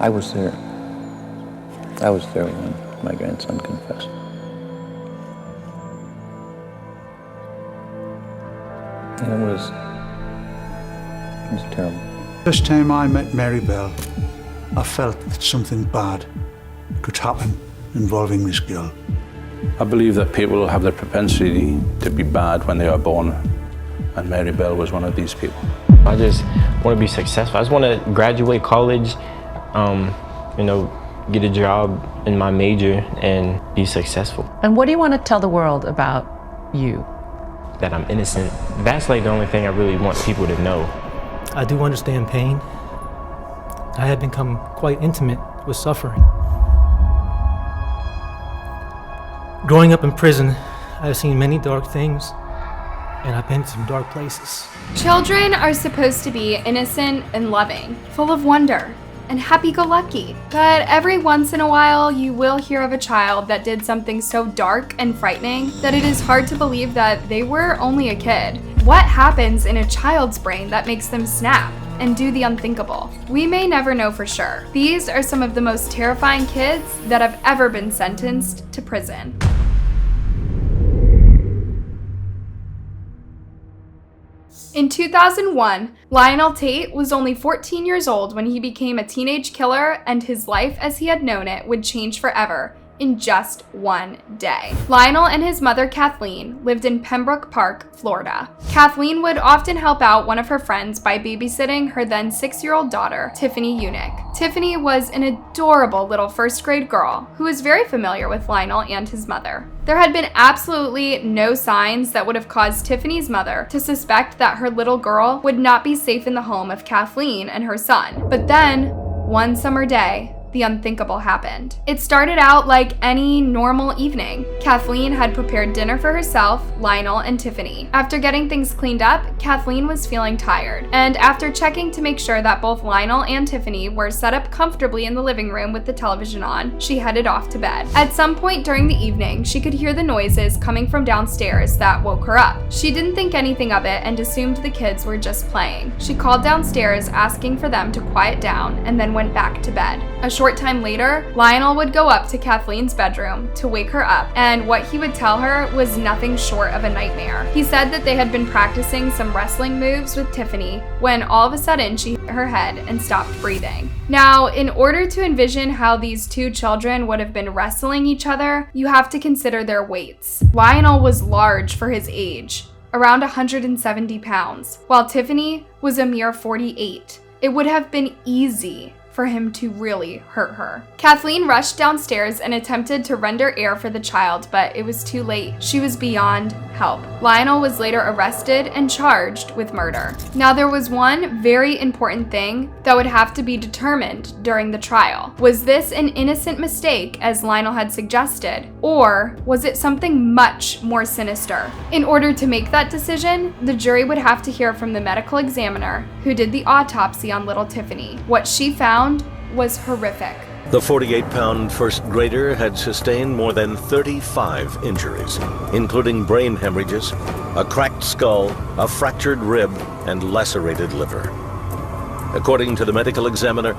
I was there. I was there when my grandson confessed. And it was terrible. First time I met Mary Bell, I felt that something bad could happen involving this girl. I believe that people have the propensity to be bad when they are born, and Mary Bell was one of these people. I just want to be successful. I just want to graduate college, get a job in my major and be successful. And what do you want to tell the world about you? That I'm innocent. That's like the only thing I really want people to know. I do understand pain. I have become quite intimate with suffering. Growing up in prison, I've seen many dark things, and I've been to some dark places. Children are supposed to be innocent and loving, full of wonder, and happy-go-lucky. But every once in a while, you will hear of a child that did something so dark and frightening that it is hard to believe that they were only a kid. What happens in a child's brain that makes them snap and do the unthinkable? We may never know for sure. These are some of the most terrifying kids that have ever been sentenced to prison. In 2001, Lionel Tate was only 14 years old when he became a teenage killer, and his life as he had known it would change forever in just one day. Lionel and his mother Kathleen lived in Pembroke Park, Florida. Kathleen would often help out one of her friends by babysitting her then 6-year-old daughter, Tiffany Unick. Tiffany was an adorable little first-grade girl who was very familiar with Lionel and his mother. There had been absolutely no signs that would have caused Tiffany's mother to suspect that her little girl would not be safe in the home of Kathleen and her son. But then, one summer day, the unthinkable happened. It started out like any normal evening. Kathleen had prepared dinner for herself, Lionel, and Tiffany. After getting things cleaned up, Kathleen was feeling tired, and after checking to make sure that both Lionel and Tiffany were set up comfortably in the living room with the television on, she headed off to bed. At some point during the evening, she could hear the noises coming from downstairs that woke her up. She didn't think anything of it and assumed the kids were just playing. She called downstairs asking for them to quiet down and then went back to bed. A short time later, Lionel would go up to Kathleen's bedroom to wake her up, and what he would tell her was nothing short of a nightmare. He said that they had been practicing some wrestling moves with Tiffany when all of a sudden she hit her head and stopped breathing. Now, in order to envision how these two children would have been wrestling each other, you have to consider their weights. Lionel was large for his age, around 170 pounds, while Tiffany was a mere 48. It would have been easy for him to really hurt her. Kathleen rushed downstairs and attempted to render air for the child, but it was too late. She was beyond help. Lionel was later arrested and charged with murder. Now, there was one very important thing that would have to be determined during the trial. Was this an innocent mistake, as Lionel had suggested, or was it something much more sinister? In order to make that decision, the jury would have to hear from the medical examiner who did the autopsy on little Tiffany. What she found was horrific. The 48-pound first grader had sustained more than 35 injuries, including brain hemorrhages, a cracked skull, a fractured rib, and lacerated liver. According to the medical examiner,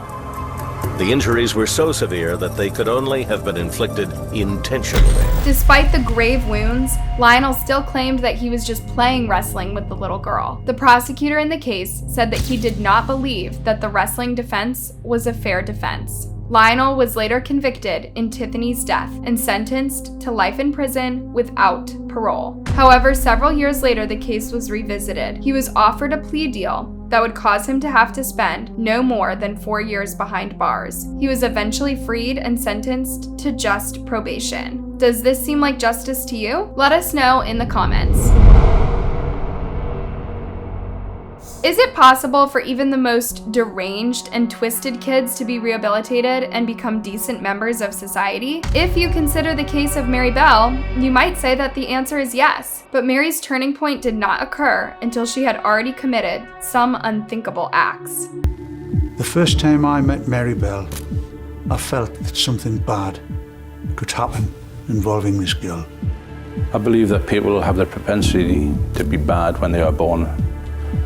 the injuries were so severe that they could only have been inflicted intentionally. Despite the grave wounds, Lionel still claimed that he was just playing wrestling with the little girl. The prosecutor in the case said that he did not believe that the wrestling defense was a fair defense. Lionel was later convicted in Tiffany's death and sentenced to life in prison without parole. However, several years later, the case was revisited. He was offered a plea deal that would cause him to have to spend no more than 4 years behind bars. He was eventually freed and sentenced to just probation. Does this seem like justice to you? Let us know in the comments. Is it possible for even the most deranged and twisted kids to be rehabilitated and become decent members of society? If you consider the case of Mary Bell, you might say that the answer is yes. But Mary's turning point did not occur until she had already committed some unthinkable acts. The first time I met Mary Bell, I felt that something bad could happen involving this girl. I believe that people have the propensity to be bad when they are born,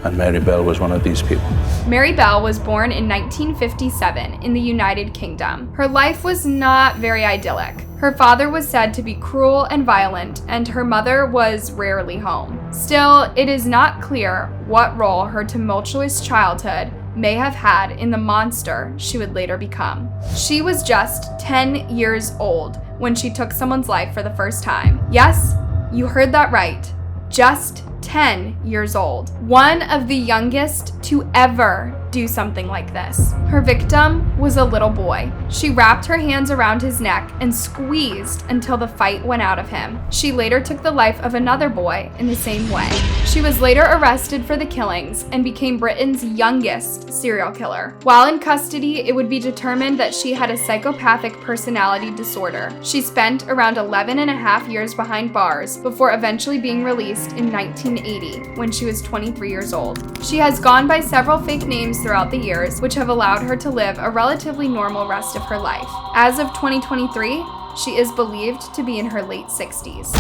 and Mary Bell was one of these people. Mary Bell was born in 1957 in the United Kingdom. Her life was not very idyllic. Her father was said to be cruel and violent, and her mother was rarely home. Still, it is not clear what role her tumultuous childhood may have had in the monster she would later become. She was just 10 years old when she took someone's life for the first time. Yes, you heard that right. Just 10 years old. One of the youngest to ever do something like this. Her victim was a little boy. She wrapped her hands around his neck and squeezed until the fight went out of him. She later took the life of another boy in the same way. She was later arrested for the killings and became Britain's youngest serial killer. While in custody, it would be determined that she had a psychopathic personality disorder. She spent around 11 and a half years behind bars before eventually being released in 1980 when she was 23 years old. She has gone by several fake names throughout the years, which have allowed her to live a relatively normal rest of her life. As of 2023, she is believed to be in her late 60s.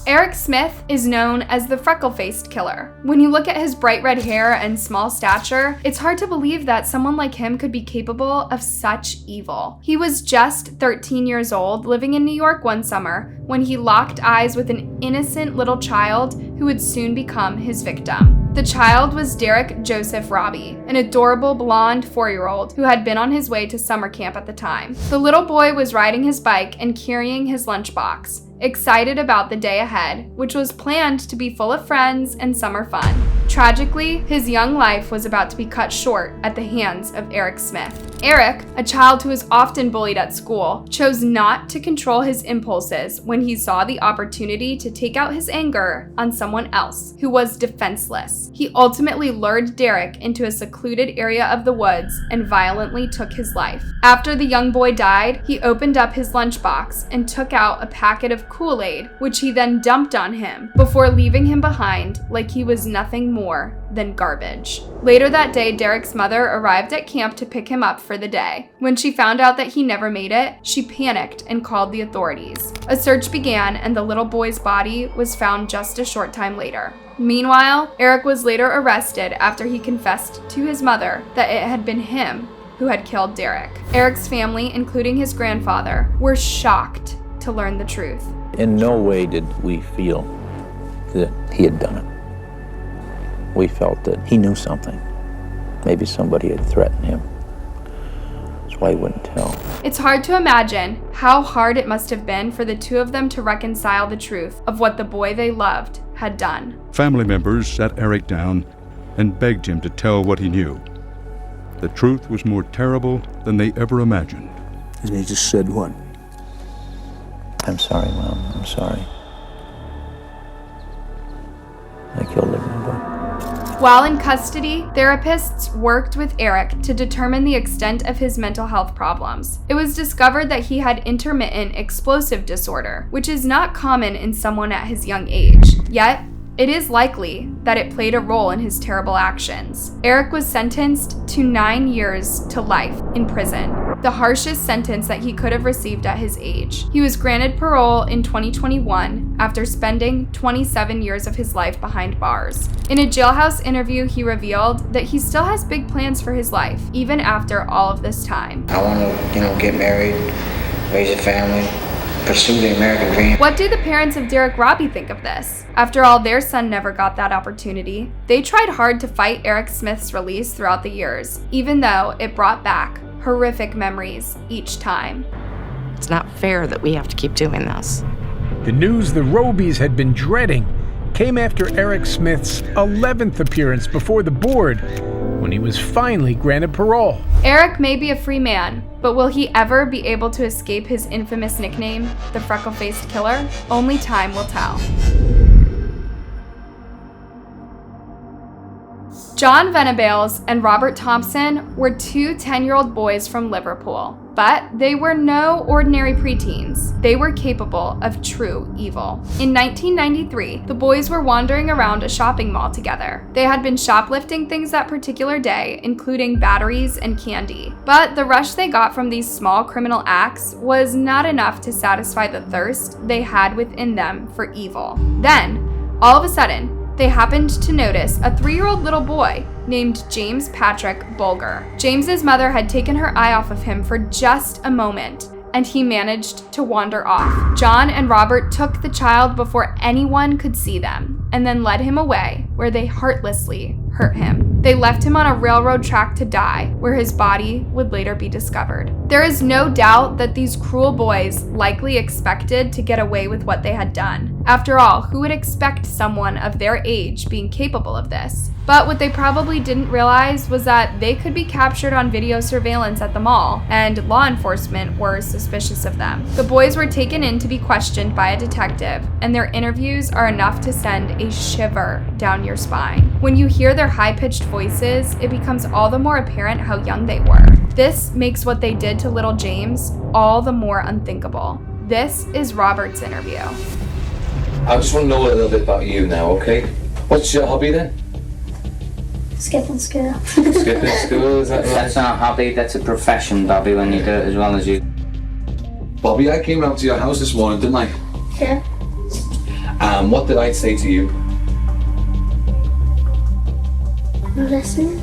Eric Smith is known as the freckle-faced killer. When you look at his bright red hair and small stature, it's hard to believe that someone like him could be capable of such evil. He was just 13 years old, living in New York one summer, when he locked eyes with an innocent little child who would soon become his victim. The child was Derek Joseph Robbie, an adorable blonde 4-year-old who had been on his way to summer camp at the time. The little boy was riding his bike and carrying his lunchbox, excited about the day ahead, which was planned to be full of friends and summer fun. Tragically, his young life was about to be cut short at the hands of Eric Smith. Eric, a child who was often bullied at school, chose not to control his impulses when he saw the opportunity to take out his anger on someone else who was defenseless. He ultimately lured Derek into a secluded area of the woods and violently took his life. After the young boy died, he opened up his lunchbox and took out a packet of Kool-Aid, which he then dumped on him before leaving him behind like he was nothing more than garbage. Later that day, Derek's mother arrived at camp to pick him up for the day. When she found out that he never made it, she panicked and called the authorities. A search began, and the little boy's body was found just a short time later. Meanwhile, Eric was later arrested after he confessed to his mother that it had been him who had killed Derek. Eric's family, including his grandfather, were shocked to learn the truth. In no way did we feel that he had done it. We felt that he knew something. Maybe somebody had threatened him. That's why he wouldn't tell. It's hard to imagine how hard it must have been for the two of them to reconcile the truth of what the boy they loved had done. Family members sat Eric down and begged him to tell what he knew. The truth was more terrible than they ever imagined. And he just said what? I'm sorry, Mom. I'm sorry. I killed everybody. While in custody, therapists worked with Eric to determine the extent of his mental health problems. It was discovered that he had intermittent explosive disorder, which is not common in someone at his young age. Yet, it is likely that it played a role in his terrible actions. Eric was sentenced to 9 years to life in prison, the harshest sentence that he could have received at his age. He was granted parole in 2021 after spending 27 years of his life behind bars. In a jailhouse interview, he revealed that he still has big plans for his life, even after all of this time. I want to, get married, raise a family, pursue the American dream. What do the parents of Derek Robbie think of this? After all, their son never got that opportunity. They tried hard to fight Eric Smith's release throughout the years, even though it brought back horrific memories each time. It's not fair that we have to keep doing this. The news the Robbies had been dreading came after Eric Smith's 11th appearance before the board, when he was finally granted parole. Eric may be a free man, but will he ever be able to escape his infamous nickname, the freckle-faced killer? Only time will tell. John Venables and Robert Thompson were two 10-year-old boys from Liverpool, but they were no ordinary preteens. They were capable of true evil. In 1993, the boys were wandering around a shopping mall together. They had been shoplifting things that particular day, including batteries and candy. But the rush they got from these small criminal acts was not enough to satisfy the thirst they had within them for evil. Then, All of a sudden, they happened to notice a 3-year-old little boy named James Patrick Bulger. James's mother had taken her eye off of him for just a moment, and he managed to wander off. John and Robert took the child before anyone could see them, and then led him away, where they heartlessly hurt him. They left him on a railroad track to die, where his body would later be discovered. There is no doubt that these cruel boys likely expected to get away with what they had done. After all, who would expect someone of their age being capable of this? But what they probably didn't realize was that they could be captured on video surveillance at the mall, and law enforcement were suspicious of them. The boys were taken in to be questioned by a detective, and their interviews are enough to send a shiver down your spine. When you hear their high-pitched voices, it becomes all the more apparent how young they were. This makes what they did to little James all the more unthinkable. This is Robert's interview. I just want to know a little bit about you now, okay? What's your hobby then? Skipping school. Skipping school, is that right? That's not a hobby, that's a profession, Bobby, when you do it as well as you. Bobby, I came round to your house this morning, didn't I? Yeah. What did I say to you? Listening.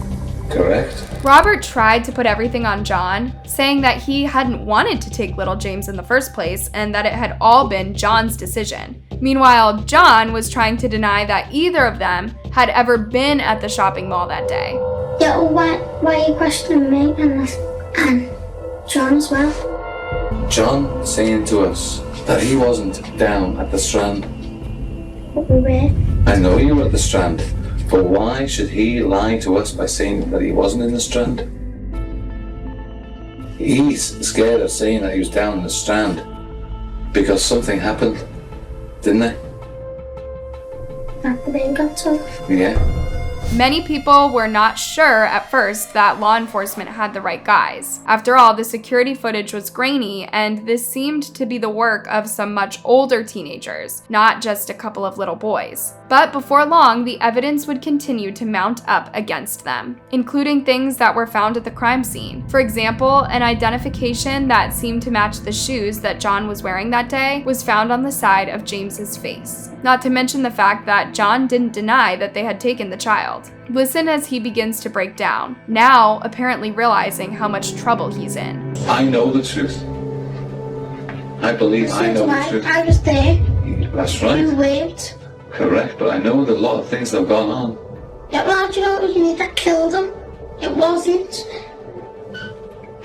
Correct. Robert tried to put everything on John, saying that he hadn't wanted to take little James in the first place and that it had all been John's decision. Meanwhile, John was trying to deny that either of them had ever been at the shopping mall that day. Yeah, well, why are you questioning me and John as well? John saying to us that he wasn't down at the Strand. But we were. I know you were at the Strand, but why should he lie to us by saying that he wasn't in the Strand? He's scared of saying that he was down in the Strand because something happened, didn't it? After they got told. Yeah. Many people were not sure at first that law enforcement had the right guys. After all, the security footage was grainy, and this seemed to be the work of some much older teenagers, not just a couple of little boys. But before long, the evidence would continue to mount up against them, including things that were found at the crime scene. For example, an identification that seemed to match the shoes that John was wearing that day was found on the side of James's face. Not to mention the fact that John didn't deny that they had taken the child. Listen as he begins to break down, now apparently realizing how much trouble he's in. I know the truth. I believe I know the truth. I was there. That's right. You waved. Correct, but I know that a lot of things that have gone on. Yeah, well, do you know it was me that killed him? It wasn't.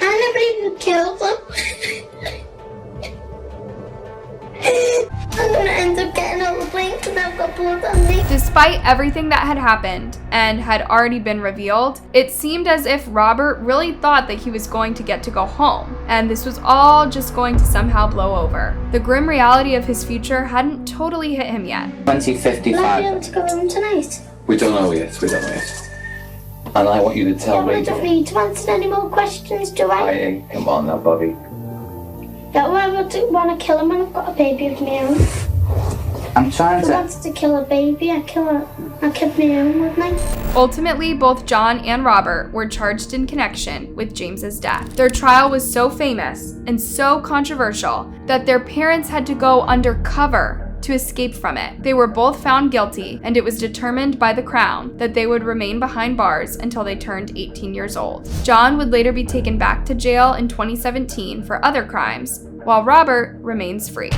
I never even killed him. I'm gonna end up getting on the plane because I've got blood on me. Despite everything that had happened and had already been revealed, it seemed as if Robert really thought that he was going to get to go home, and this was all just going to somehow blow over. The grim reality of his future hadn't totally hit him yet. 2055. Will I be able to go home tonight? We don't know yet, And I want you to tell I Rachel. don't need to answer any more questions, do I? Come on now, Bobby. Yeah, well, I want to kill him when I've got a baby of my own. I'm trying If I wanted to kill a baby, I'd kill my own, wouldn't I? Ultimately, both John and Robert were charged in connection with James's death. Their trial was so famous and so controversial that their parents had to go undercover to escape from it. They were both found guilty, and it was determined by the Crown that they would remain behind bars until they turned 18 years old. John would later be taken back to jail in 2017 for other crimes, while Robert remains free.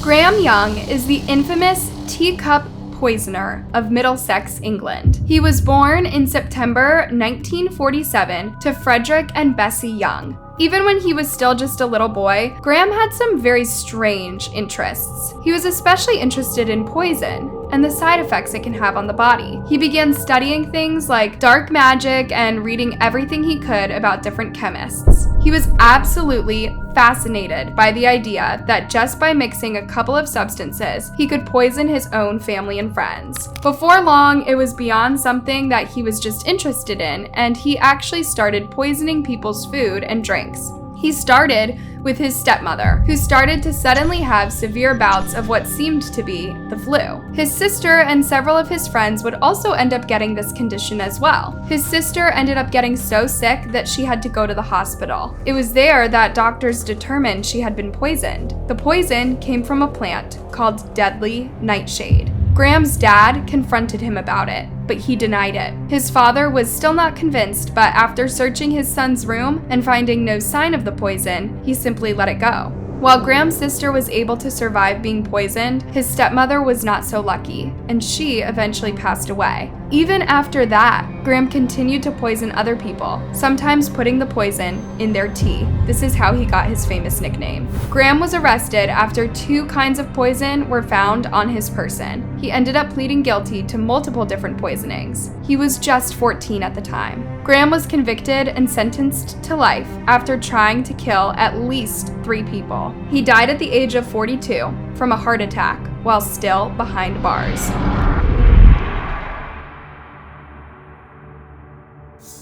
Graham Young is the infamous teacup poisoner of Middlesex, England. He was born in September 1947 to Frederick and Bessie Young. Even when he was still just a little boy, Graham had some very strange interests. He was especially interested in poison and the side effects it can have on the body. He began studying things like dark magic and reading everything he could about different chemists. He was absolutely fascinated by the idea that just by mixing a couple of substances, he could poison his own family and friends. Before long, it was beyond something that he was just interested in, and he actually started poisoning people's food and drinks. He started with his stepmother, who started to suddenly have severe bouts of what seemed to be the flu. His sister and several of his friends would also end up getting this condition as well. His sister ended up getting so sick that she had to go to the hospital. It was there that doctors determined she had been poisoned. The poison came from a plant called deadly nightshade. Graham's dad confronted him about it, but he denied it. His father was still not convinced, but after searching his son's room and finding no sign of the poison, he simply let it go. While Graham's sister was able to survive being poisoned, his stepmother was not so lucky, and she eventually passed away. Even after that, Graham continued to poison other people, sometimes putting the poison in their tea. This is how he got his famous nickname. Graham was arrested after 2 kinds of poison were found on his person. He ended up pleading guilty to multiple different poisonings. He was just 14 at the time. Graham was convicted and sentenced to life after trying to kill at least 3 people. He died at the age of 42 from a heart attack while still behind bars.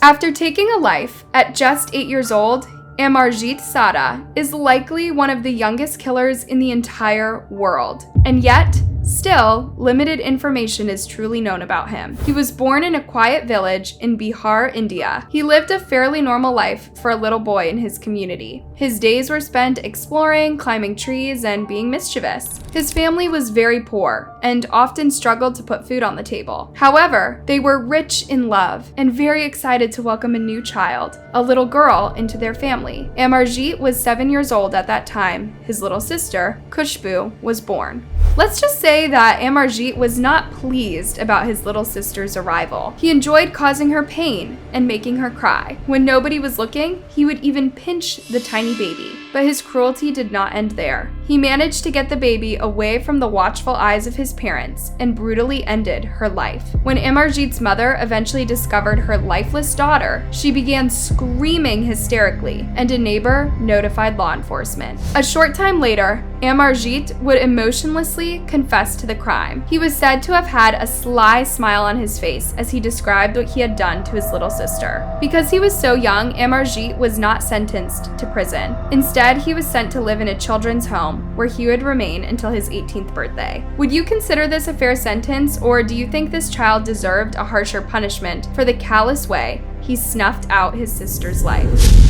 After taking a life at just 8 years old, Amarjeet Sada is likely one of the youngest killers in the entire world. And yet, still, limited information is truly known about him. He was born in a quiet village in Bihar, India. He lived a fairly normal life for a little boy in his community. His days were spent exploring, climbing trees, and being mischievous. His family was very poor and often struggled to put food on the table. However, they were rich in love and very excited to welcome a new child, a little girl, into their family. Amarjeet was 7 years old at that time. His little sister, Khushbu, was born. Let's just say that Amarjeet was not pleased about his little sister's arrival. He enjoyed causing her pain and making her cry. When nobody was looking, he would even pinch the tiny baby. But his cruelty did not end there. He managed to get the baby away from the watchful eyes of his parents and brutally ended her life. When Amarjeet's mother eventually discovered her lifeless daughter, she began screaming hysterically, and a neighbor notified law enforcement. A short time later, Amarjeet would emotionlessly confess to the crime. He was said to have had a sly smile on his face as he described what he had done to his little sister. Because he was so young, Amarjeet was not sentenced to prison. Instead, he was sent to live in a children's home where he would remain until his 18th birthday. Would you consider this a fair sentence, or do you think this child deserved a harsher punishment for the callous way he snuffed out his sister's life?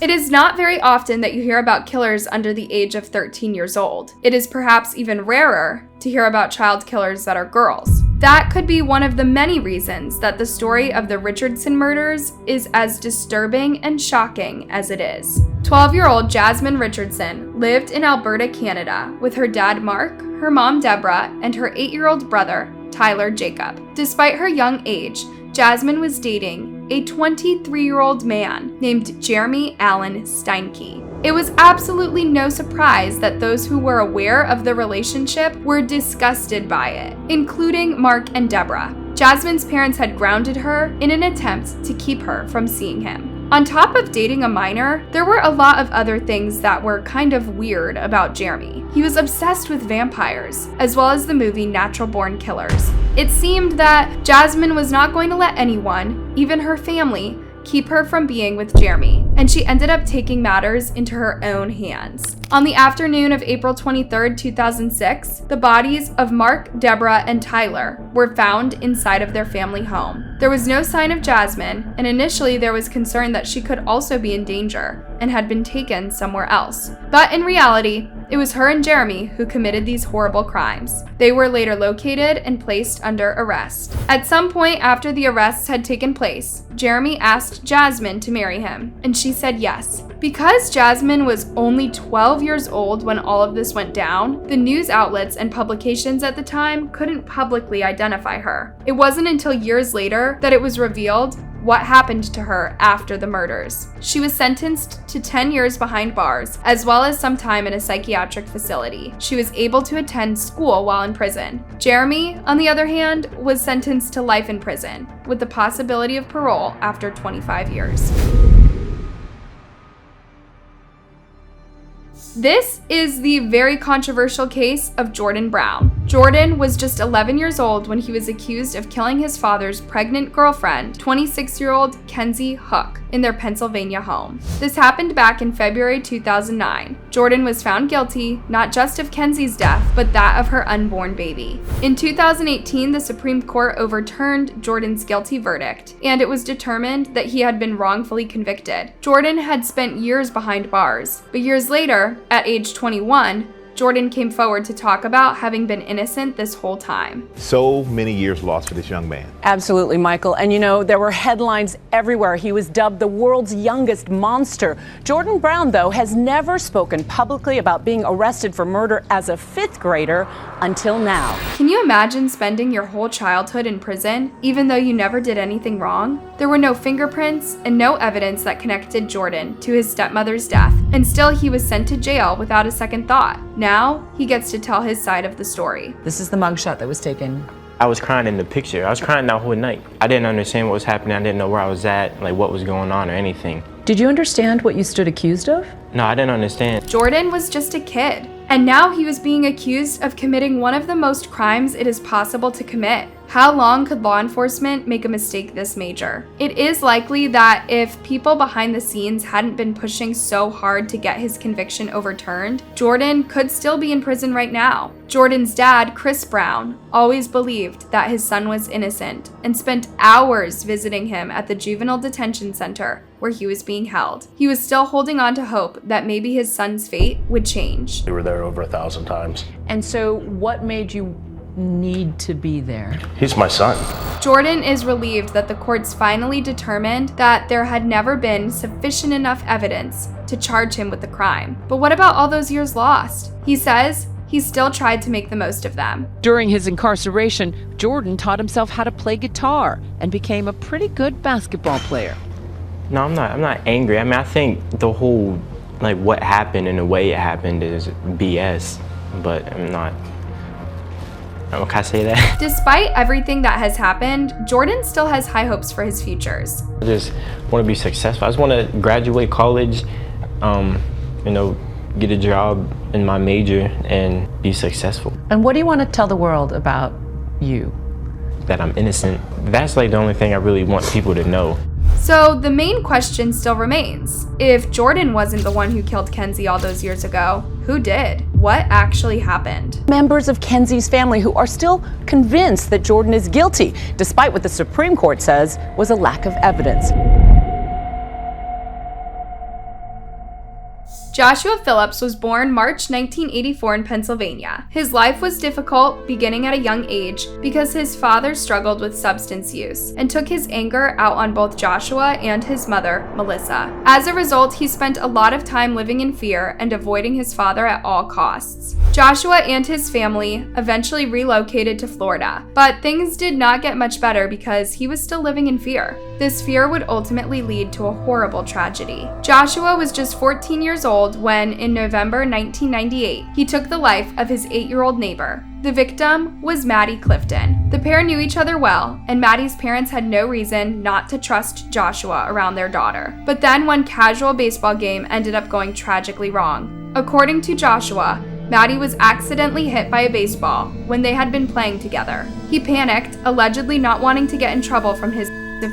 It is not very often that you hear about killers under the age of 13 years old. It is perhaps even rarer to hear about child killers that are girls. That could be one of the many reasons that the story of the Richardson murders is as disturbing and shocking as it is. 12-year-old Jasmine Richardson lived in Alberta, Canada, with her dad Mark, her mom Deborah, and her 8-year-old brother Tyler Jacob. Despite her young age, Jasmine was dating a 23-year-old man named Jeremy Allen Steinke. It was absolutely no surprise that those who were aware of the relationship were disgusted by it, including Mark and Deborah. Jasmine's parents had grounded her in an attempt to keep her from seeing him. On top of dating a minor, there were a lot of other things that were kind of weird about Jeremy. He was obsessed with vampires, as well as the movie Natural Born Killers. It seemed that Jasmine was not going to let anyone, even her family, keep her from being with Jeremy, and she ended up taking matters into her own hands. On the afternoon of April 23, 2006, the bodies of Mark, Deborah, and Tyler were found inside of their family home. There was no sign of Jasmine, and initially there was concern that she could also be in danger and had been taken somewhere else. But in reality, it was her and Jeremy who committed these horrible crimes. They were later located and placed under arrest. At some point after the arrests had taken place, Jeremy asked Jasmine to marry him, and she said yes. Because Jasmine was only 12 years old when all of this went down, the news outlets and publications at the time couldn't publicly identify her. It wasn't until years later that it was revealed what happened to her after the murders. She was sentenced to 10 years behind bars, as well as some time in a psychiatric facility. She was able to attend school while in prison. Jeremy, on the other hand, was sentenced to life in prison, with the possibility of parole after 25 years. This is the very controversial case of Jordan Brown. Jordan was just 11 years old when he was accused of killing his father's pregnant girlfriend, 26-year-old Kenzie Hook, in their Pennsylvania home. This happened back in February 2009. Jordan was found guilty, not just of Kenzie's death, but that of her unborn baby. In 2018, the Supreme Court overturned Jordan's guilty verdict, and it was determined that he had been wrongfully convicted. Jordan had spent years behind bars, but years later, at age 21, Jordan came forward to talk about having been innocent this whole time. So many years lost for this young man. Absolutely, Michael. And you know, there were headlines everywhere. He was dubbed the world's youngest monster. Jordan Brown, though, has never spoken publicly about being arrested for murder as a fifth grader until now. Can you imagine spending your whole childhood in prison, even though you never did anything wrong? There were no fingerprints and no evidence that connected Jordan to his stepmother's death, and still he was sent to jail without a second thought. Now, he gets to tell his side of the story. This is the mugshot that was taken. I was crying in the picture. I was crying that whole night. I didn't understand what was happening. I didn't know where I was at, like what was going on or anything. Did you understand what you stood accused of? No, I didn't understand. Jordan was just a kid, and now he was being accused of committing one of the most crimes it is possible to commit. How long could law enforcement make a mistake this major? It is likely that if people behind the scenes hadn't been pushing so hard to get his conviction overturned, Jordan could still be in prison right now. Jordan's dad, Chris Brown, always believed that his son was innocent and spent hours visiting him at the juvenile detention center where he was being held. He was still holding on to hope that maybe his son's fate would change. We were there over 1,000 times. And so what made you need to be there? He's my son. Jordan is relieved that the courts finally determined that there had never been sufficient enough evidence to charge him with the crime. But what about all those years lost? He says he still tried to make the most of them. During his incarceration, Jordan taught himself how to play guitar and became a pretty good basketball player. No, I'm not angry. I mean, I think the whole, like what happened and the way it happened is BS, but I'm not. Can I say that? Despite everything that has happened, Jordan still has high hopes for his futures. I just want to be successful. I just want to graduate college, get a job in my major and be successful. And what do you want to tell the world about you? That I'm innocent. That's like the only thing I really want people to know. So the main question still remains. If Jordan wasn't the one who killed Kenzie all those years ago, who did? What actually happened? Members of Kenzie's family who are still convinced that Jordan is guilty, despite what the Supreme Court says was a lack of evidence. Joshua Phillips was born March 1984 in Pennsylvania. His life was difficult beginning at a young age because his father struggled with substance use and took his anger out on both Joshua and his mother, Melissa. As a result, he spent a lot of time living in fear and avoiding his father at all costs. Joshua and his family eventually relocated to Florida, but things did not get much better because he was still living in fear. This fear would ultimately lead to a horrible tragedy. Joshua was just 14 years old when, in November 1998, he took the life of his 8-year-old neighbor. The victim was Maddie Clifton. The pair knew each other well, and Maddie's parents had no reason not to trust Joshua around their daughter. But then one casual baseball game ended up going tragically wrong. According to Joshua, Maddie was accidentally hit by a baseball when they had been playing together. He panicked, allegedly not wanting to get in trouble from his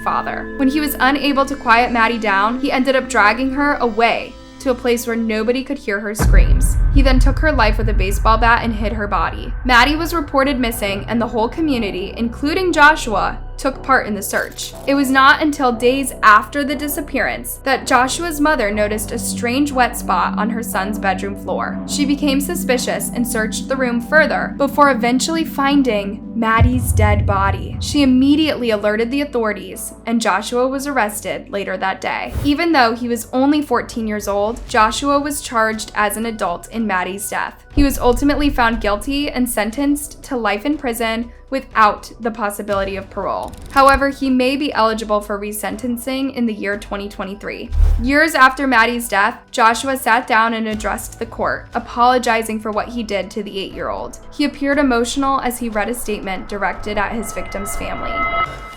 father. When he was unable to quiet Maddie down, he ended up dragging her away to a place where nobody could hear her screams. He then took her life with a baseball bat and hid her body. Maddie was reported missing, and the whole community, including Joshua, took part in the search. It was not until days after the disappearance that Joshua's mother noticed a strange wet spot on her son's bedroom floor. She became suspicious and searched the room further before eventually finding Maddie's dead body. She immediately alerted the authorities, and Joshua was arrested later that day. Even though he was only 14 years old, Joshua was charged as an adult in Maddie's death. He was ultimately found guilty and sentenced to life in prison without the possibility of parole. However, he may be eligible for resentencing in the year 2023. Years after Maddie's death, Joshua sat down and addressed the court, apologizing for what he did to the 8-year-old. He appeared emotional as he read a statement directed at his victim's family.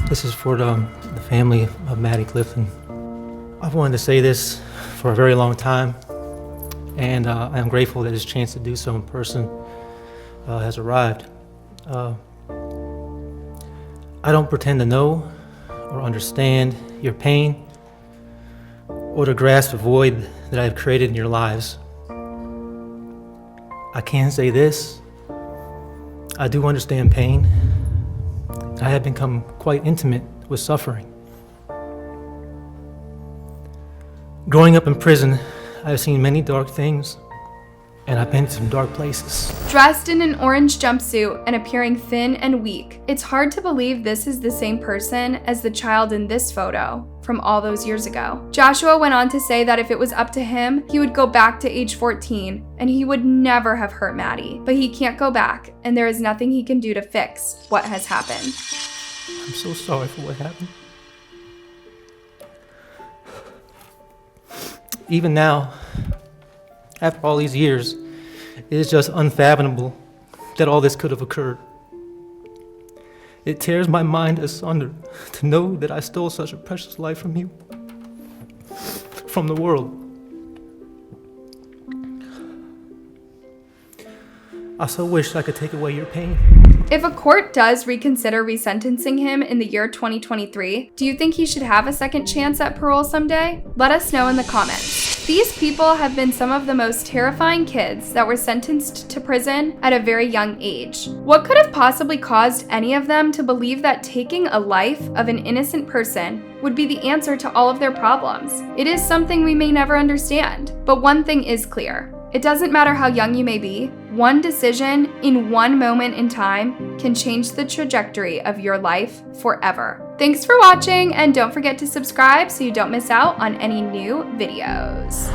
This is for the family of Maddie Clifton. I've wanted to say this for a very long time, and I am grateful that this chance to do so in person has arrived. I don't pretend to know or understand your pain or to grasp the void that I've created in your lives. I can say this: I do understand pain. I have become quite intimate with suffering. Growing up in prison, I've seen many dark things, and I've been to some dark places. Dressed in an orange jumpsuit and appearing thin and weak, it's hard to believe this is the same person as the child in this photo from all those years ago. Joshua went on to say that if it was up to him, he would go back to age 14 and he would never have hurt Maddie. But he can't go back, and there is nothing he can do to fix what has happened. I'm so sorry for what happened. Even now, after all these years, it is just unfathomable that all this could have occurred. It tears my mind asunder to know that I stole such a precious life from you, from the world. I so wish I could take away your pain. If a court does reconsider resentencing him in the year 2023, do you think he should have a second chance at parole someday? Let us know in the comments. These people have been some of the most terrifying kids that were sentenced to prison at a very young age. What could have possibly caused any of them to believe that taking a life of an innocent person would be the answer to all of their problems? It is something we may never understand, but one thing is clear. It doesn't matter how young you may be, one decision in one moment in time can change the trajectory of your life forever. Thanks for watching, and don't forget to subscribe so you don't miss out on any new videos.